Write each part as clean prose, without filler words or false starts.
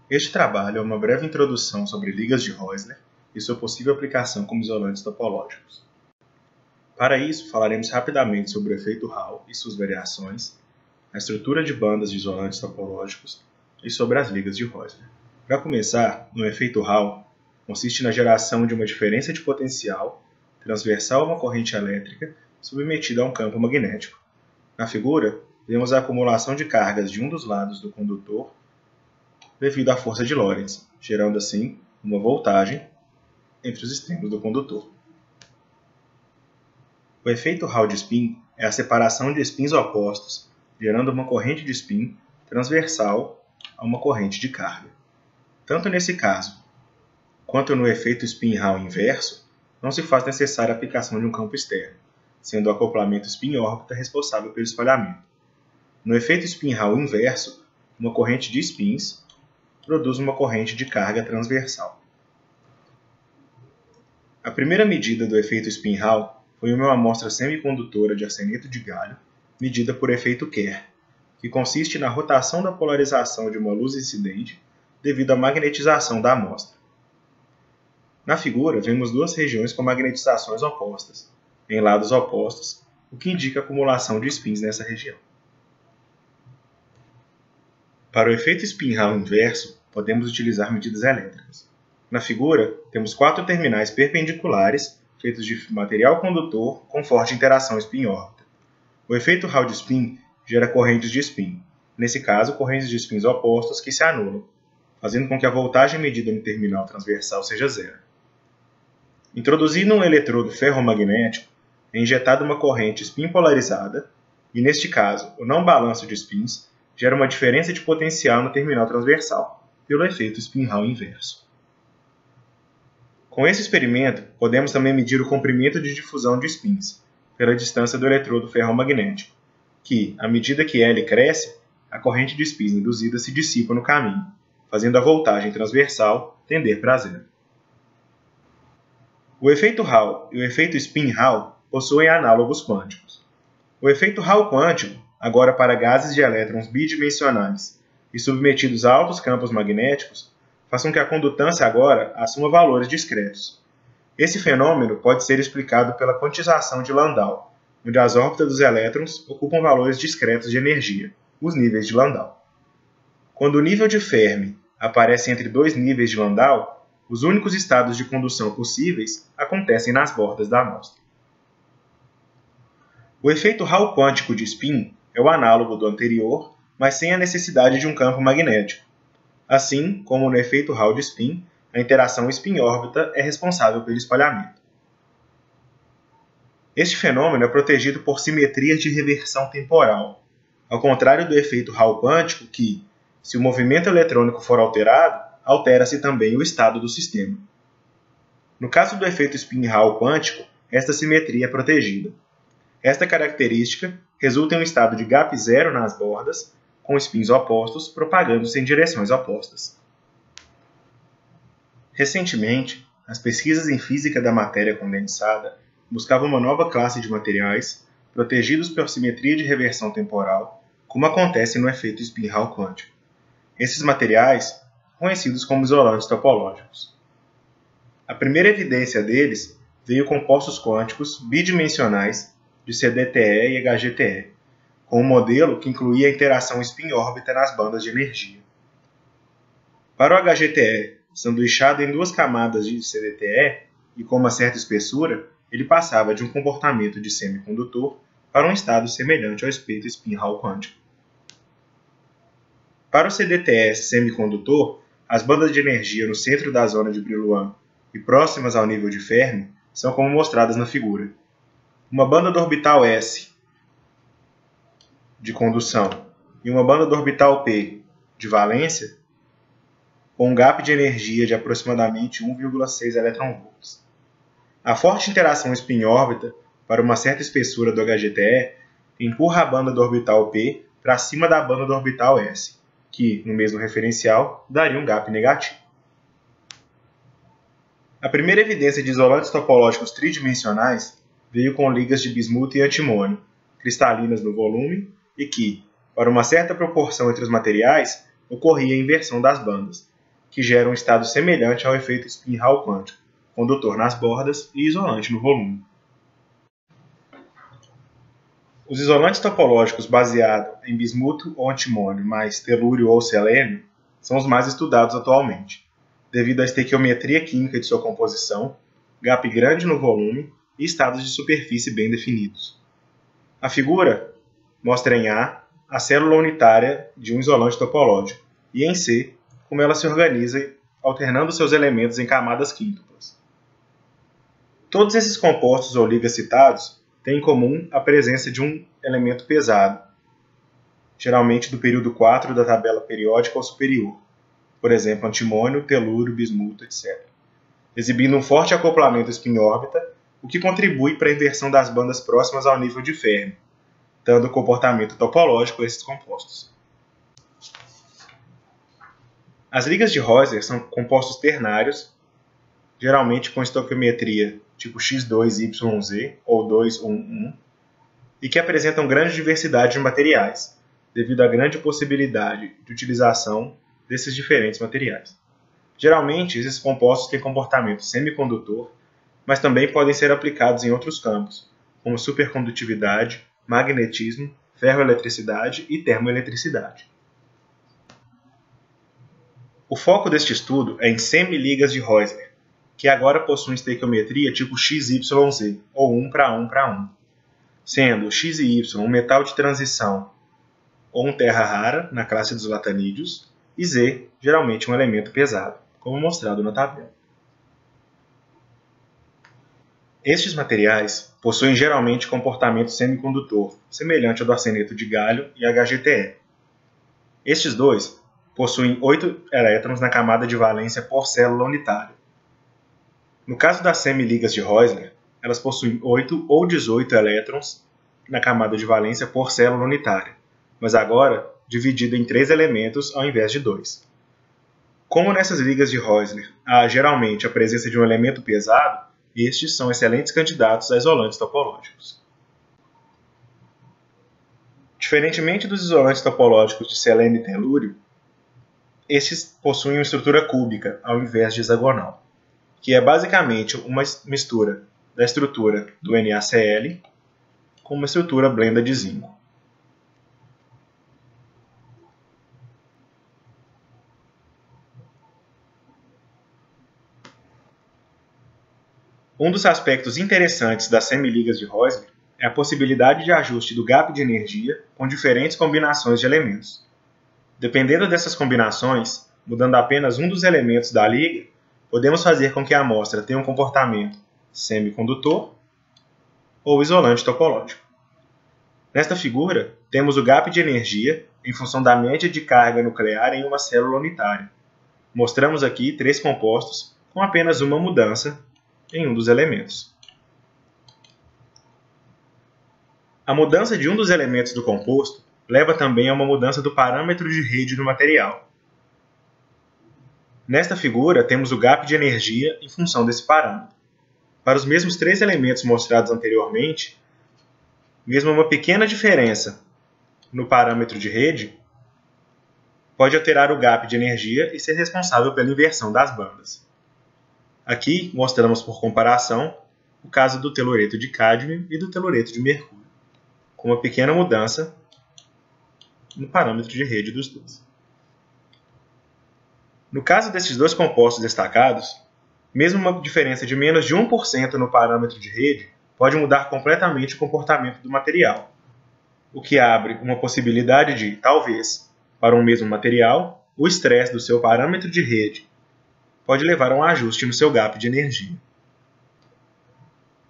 Este trabalho é uma breve introdução sobre ligas de Heusler e sua possível aplicação como isolantes topológicos. Para isso, falaremos rapidamente sobre o efeito Hall e suas variações, a estrutura de bandas de isolantes topológicos e sobre as ligas de Heusler. Para começar, no efeito Hall, consiste na geração de uma diferença de potencial transversal a uma corrente elétrica submetida a um campo magnético. Na figura, vemos a acumulação de cargas de um dos lados do condutor devido à força de Lorentz, gerando assim uma voltagem entre os extremos do condutor. O efeito Hall de spin é a separação de spins opostos, gerando uma corrente de spin transversal a uma corrente de carga. Tanto nesse caso, quanto no efeito spin Hall inverso, não se faz necessária a aplicação de um campo externo, sendo o acoplamento spin-órbita responsável pelo espalhamento. No efeito spin Hall inverso, uma corrente de spins produz uma corrente de carga transversal. A primeira medida do efeito spin Hall foi uma amostra semicondutora de arseneto de galho, medida por efeito Kerr, que consiste na rotação da polarização de uma luz incidente devido à magnetização da amostra. Na figura, vemos duas regiões com magnetizações opostas, em lados opostos, o que indica a acumulação de spins nessa região. Para o efeito spin Hall inverso, podemos utilizar medidas elétricas. Na figura, temos 4 terminais perpendiculares, feitos de material condutor com forte interação spin-órbita. O efeito Hall de spin gera correntes de spin, nesse caso, correntes de spins opostos que se anulam, fazendo com que a voltagem medida no terminal transversal seja zero. Introduzindo um eletrodo ferromagnético, é injetada uma corrente spin polarizada, e neste caso, o não balanço de spins gera uma diferença de potencial no terminal transversal, pelo efeito spin Hall inverso. Com esse experimento, podemos também medir o comprimento de difusão de spins, pela distância do eletrodo ferromagnético, que, à medida que L cresce, a corrente de spins induzida se dissipa no caminho, fazendo a voltagem transversal tender para zero. O efeito Hall e o efeito spin Hall possuem análogos quânticos. O efeito Hall quântico, agora para gases de elétrons bidimensionais e submetidos a altos campos magnéticos, faz com que a condutância agora assuma valores discretos. Esse fenômeno pode ser explicado pela quantização de Landau, onde as órbitas dos elétrons ocupam valores discretos de energia, os níveis de Landau. Quando o nível de Fermi aparece entre dois níveis de Landau, os únicos estados de condução possíveis acontecem nas bordas da amostra. O efeito Hall quântico de spin é o análogo do anterior, mas sem a necessidade de um campo magnético. Assim como no efeito Hall de spin, a interação spin-órbita é responsável pelo espalhamento. Este fenômeno é protegido por simetrias de reversão temporal, ao contrário do efeito Hall quântico que, se o movimento eletrônico for alterado, altera-se também o estado do sistema. No caso do efeito spin Hall quântico, esta simetria é protegida. Esta característica resulta em um estado de gap zero nas bordas, com spins opostos propagando-se em direções opostas. Recentemente, as pesquisas em física da matéria condensada buscavam uma nova classe de materiais protegidos por simetria de reversão temporal, como acontece no efeito spin Hall quântico. Esses materiais conhecidos como isolantes topológicos. A primeira evidência deles veio com compostos quânticos bidimensionais de CDTE e HGTE, com um modelo que incluía a interação spin-órbita nas bandas de energia. Para o HGTE, sanduichado em 2 camadas de CDTE e com uma certa espessura, ele passava de um comportamento de semicondutor para um estado semelhante ao efeito spin Hall quântico. Para o CDTE semicondutor, as bandas de energia no centro da zona de Brillouin e próximas ao nível de Fermi são como mostradas na figura. Uma banda do orbital S de condução e uma banda do orbital P de valência com um gap de energia de aproximadamente 1,6 eV. A forte interação spin-órbita para uma certa espessura do HGTE empurra a banda do orbital P para cima da banda do orbital S, que, no mesmo referencial, daria um gap negativo. A primeira evidência de isolantes topológicos tridimensionais veio com ligas de bismuto e antimônio, cristalinas no volume, e que, para uma certa proporção entre os materiais, ocorria a inversão das bandas, que gera um estado semelhante ao efeito spin-Hall quântico, condutor nas bordas e isolante no volume. Os isolantes topológicos baseados em bismuto ou antimônio mais telúrio ou selênio são os mais estudados atualmente, devido à estequiometria química de sua composição, gap grande no volume e estados de superfície bem definidos. A figura mostra em A célula unitária de um isolante topológico e em C como ela se organiza alternando seus elementos em camadas quíntuplas. Todos esses compostos ou ligas citados têm em comum a presença de um elemento pesado, geralmente do período 4 da tabela periódica ou superior, por exemplo, antimônio, telúrio, bismuto, etc., exibindo um forte acoplamento spin-órbita, o que contribui para a inversão das bandas próximas ao nível de Fermi, dando comportamento topológico a esses compostos. As ligas de Heusler são compostos ternários, geralmente com estequiometria tipo X2YZ ou 211, e que apresentam grande diversidade de materiais, devido à grande possibilidade de utilização desses diferentes materiais. Geralmente, esses compostos têm comportamento semicondutor, mas também podem ser aplicados em outros campos, como supercondutividade, magnetismo, ferroeletricidade e termoeletricidade. O foco deste estudo é em semiligas de Heusler, que agora possuem estequiometria tipo XYZ, ou 1 para 1 para 1, sendo X e Y um metal de transição ou um terra rara, na classe dos latanídeos, e Z, geralmente um elemento pesado, como mostrado na tabela. Estes materiais possuem geralmente comportamento semicondutor, semelhante ao do arseneto de galho e HGTE. Estes dois possuem 8 elétrons na camada de valência por célula unitária. No caso das semiligas de Heusler, elas possuem 8 ou 18 elétrons na camada de valência por célula unitária, mas agora dividida em 3 elementos ao invés de 2. Como nessas ligas de Heusler há geralmente a presença de um elemento pesado, estes são excelentes candidatos a isolantes topológicos. Diferentemente dos isolantes topológicos de selênio e telúrio, estes possuem uma estrutura cúbica ao invés de hexagonal, que é basicamente uma mistura da estrutura do NaCl com uma estrutura blenda de zinco. Um dos aspectos interessantes das semiligas de Heusler é a possibilidade de ajuste do gap de energia com diferentes combinações de elementos. Dependendo dessas combinações, mudando apenas um dos elementos da liga, podemos fazer com que a amostra tenha um comportamento semicondutor ou isolante topológico. Nesta figura, temos o gap de energia em função da média de carga nuclear em uma célula unitária. Mostramos aqui 3 compostos com apenas uma mudança em um dos elementos. A mudança de um dos elementos do composto leva também a uma mudança do parâmetro de rede do material. Nesta figura, temos o gap de energia em função desse parâmetro. Para os mesmos 3 elementos mostrados anteriormente, mesmo uma pequena diferença no parâmetro de rede pode alterar o gap de energia e ser responsável pela inversão das bandas. Aqui mostramos por comparação o caso do telureto de cádmio e do telureto de mercúrio, com uma pequena mudança no parâmetro de rede dos dois. No caso desses 2 compostos destacados, mesmo uma diferença de menos de 1% no parâmetro de rede pode mudar completamente o comportamento do material, o que abre uma possibilidade de, talvez, para um mesmo material, o estresse do seu parâmetro de rede pode levar a um ajuste no seu gap de energia.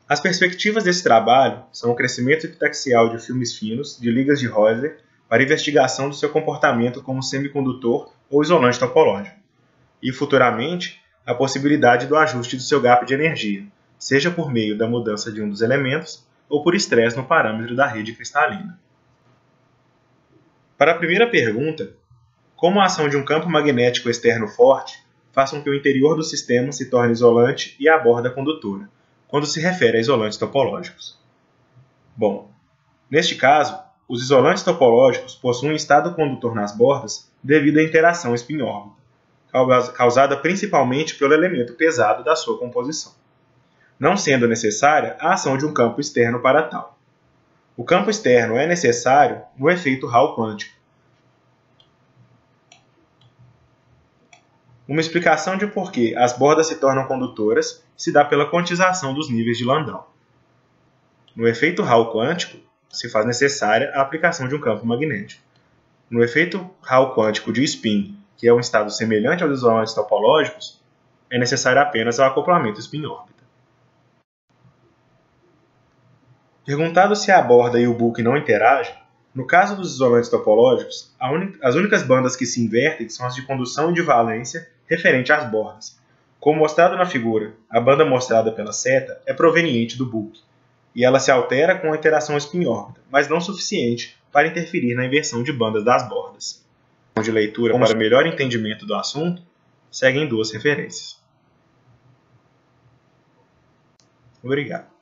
As perspectivas desse trabalho são o crescimento epitaxial de filmes finos de ligas de Heusler para investigação do seu comportamento como semicondutor ou isolante topológico, e, futuramente, a possibilidade do ajuste do seu gap de energia, seja por meio da mudança de um dos elementos ou por estresse no parâmetro da rede cristalina. Para a primeira pergunta, como a ação de um campo magnético externo forte faz com que o interior do sistema se torne isolante e a borda condutora, quando se refere a isolantes topológicos? Bom, neste caso, os isolantes topológicos possuem estado condutor nas bordas devido à interação spin-órbita, causada principalmente pelo elemento pesado da sua composição, não sendo necessária a ação de um campo externo para tal. O campo externo é necessário no efeito Hall quântico. Uma explicação de por que as bordas se tornam condutoras se dá pela quantização dos níveis de Landau. No efeito Hall quântico, se faz necessária a aplicação de um campo magnético. No efeito Hall quântico de spin, que é um estado semelhante aos isolantes topológicos, é necessário apenas o acoplamento spin-órbita. Perguntado se a borda e o bulk não interagem, no caso dos isolantes topológicos, as únicas bandas que se invertem são as de condução e de valência referente às bordas. Como mostrado na figura, a banda mostrada pela seta é proveniente do bulk, e ela se altera com a interação spin-órbita, mas não suficiente para interferir na inversão de bandas das bordas. De leitura para melhor entendimento do assunto, seguem duas referências. Obrigado.